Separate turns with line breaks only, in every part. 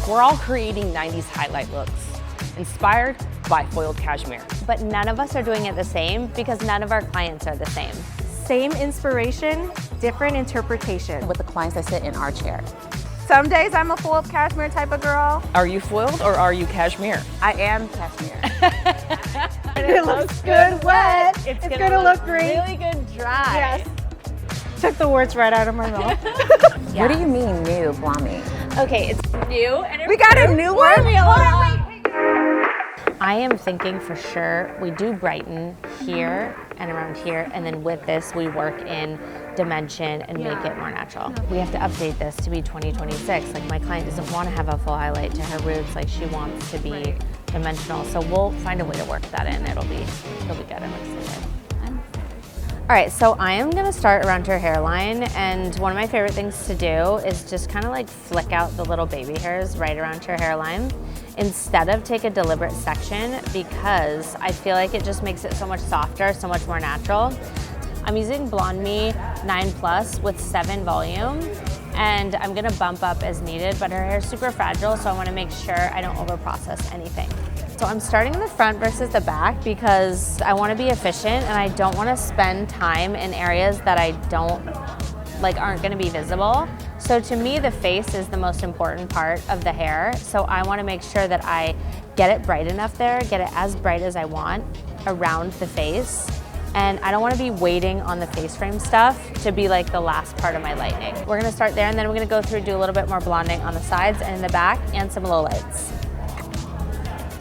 We're all creating 90s highlight looks, inspired by Foiled Cashmere.
But none of us are doing it the same because none of our clients are the same.
Same inspiration, different interpretation.
With the clients that sit in our chair.
Some days I'm a foiled cashmere type of girl.
Are you foiled or are you cashmere?
I am cashmere.
It looks good wet. It's gonna look great.
Really good dry.
Yes. Took the words right out of my mouth.
Yeah. What do you mean new, Blondie?
Okay, it's new and
We got a new one?
I am thinking for sure we do brighten here and around here, and then with this we work in dimension and make it more natural. We have to update this to be 2026. Like, my client doesn't want to have a full highlight to her roots, like she wants to be dimensional. So we'll find a way to work that in. It'll be good. I'm excited. All right, so I am gonna start around her hairline, and one of my favorite things to do is just kind of like flick out the little baby hairs right around her hairline instead of take a deliberate section, because I feel like it just makes it so much softer, so much more natural. I'm using Blonde Me 9+ with 7 volume, and I'm gonna bump up as needed, but her hair is super fragile, so I wanna make sure I don't overprocess anything. So I'm starting in the front versus the back because I want to be efficient and I don't want to spend time in areas that I aren't going to be visible. So to me, the face is the most important part of the hair. So I want to make sure that I get it bright enough there, get it as bright as I want around the face. And I don't want to be waiting on the face frame stuff to be like the last part of my lightning. We're going to start there, and then we're going to go through, do a little bit more blonding on the sides and in the back, and some lowlights.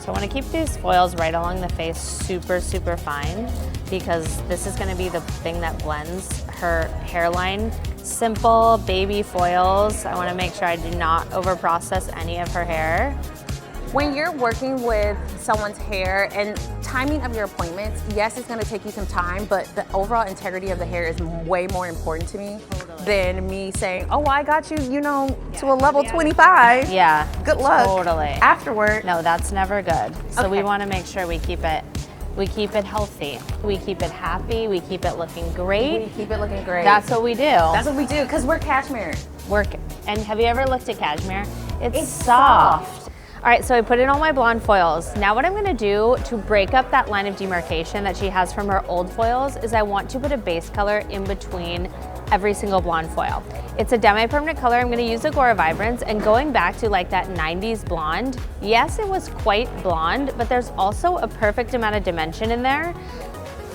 So I want to keep these foils right along the face super, super fine, because this is going to be the thing that blends her hairline. Simple baby foils. I want to make sure I do not overprocess any of her hair.
When you're working with someone's hair and timing of your appointments, yes, it's gonna take you some time, but the overall integrity of the hair is way more important to me than me saying, oh, I got you, to a level 25.
Yeah.
Good luck.
Totally.
Afterward.
No, that's never good. So we
Okay.
want to make sure we keep it healthy. We keep it happy. We keep it looking great.
We keep it looking great.
That's what we do.
That's what we do, because we're cashmere.
And have you ever looked at cashmere? It's soft. All right, so I put in all my blonde foils. Now what I'm gonna do to break up that line of demarcation that she has from her old foils is I want to put a base color in between every single blonde foil. It's a demi-permanent color. I'm gonna use Agora Vibrance, and going back to like that 90s blonde, yes, it was quite blonde, but there's also a perfect amount of dimension in there,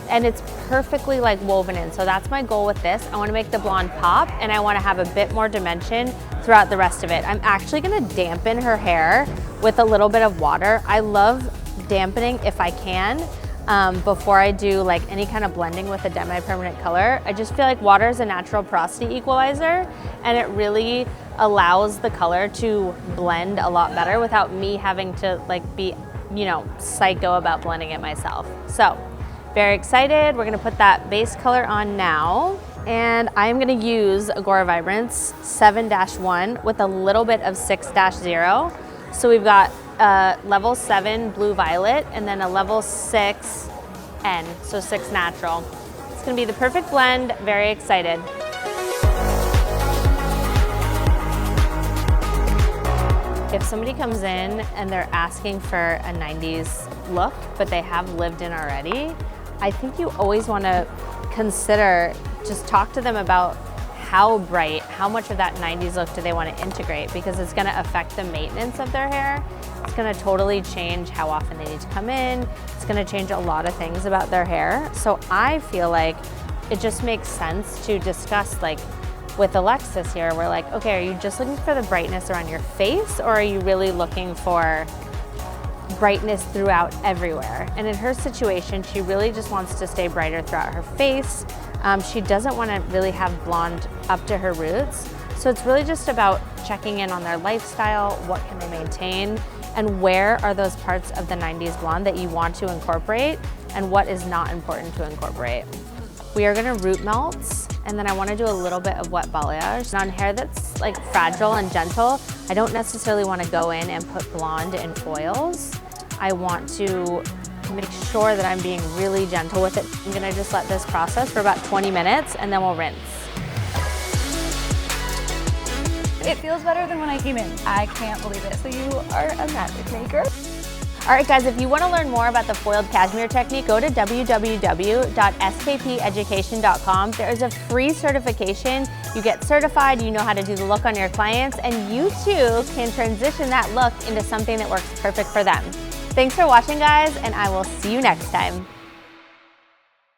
and it's perfectly like woven in. So that's my goal with this. I wanna make the blonde pop, and I wanna have a bit more dimension throughout the rest of it. I'm actually gonna dampen her hair with a little bit of water. I love dampening if I can, before I do like any kind of blending with a demi-permanent color. I just feel like water is a natural porosity equalizer, and it really allows the color to blend a lot better without me having to be, psycho about blending it myself. So, very excited. We're gonna put that base color on now. And I'm gonna use Agora Vibrance 7-1 with a little bit of 6-0. So we've got level 7 blue violet, and then a level 6 N, so 6 natural. It's gonna be the perfect blend. Very excited. If somebody comes in and they're asking for a 90s look, but they have lived in already, I think you always wanna consider, just talk to them about how bright, how much of that 90s look do they want to integrate, because it's going to affect the maintenance of their hair. It's going to totally change how often they need to come in. It's going to change a lot of things about their hair. So I feel like it just makes sense to discuss, like with Alexis here, we're like, okay, are you just looking for the brightness around your face, or are you really looking for brightness throughout everywhere? And in her situation, she really just wants to stay brighter throughout her face. She doesn't want to really have blonde up to her roots. So it's really just about checking in on their lifestyle, what can they maintain, and where are those parts of the 90s blonde that you want to incorporate, and what is not important to incorporate. We are gonna root melts, and then I wanna do a little bit of wet balayage. On hair that's like fragile and gentle, I don't necessarily wanna go in and put blonde in foils. I want to make sure that I'm being really gentle with it. I'm gonna just let this process for about 20 minutes, and then we'll rinse.
It feels better than when I came in. I can't believe it. So you are a magic maker.
All right, guys, if you want to learn more about the foiled cashmere technique, go to www.skpeducation.com. There is a free certification. You get certified, you know how to do the look on your clients, and you too can transition that look into something that works perfect for them. Thanks for watching, guys, and I will see you next time.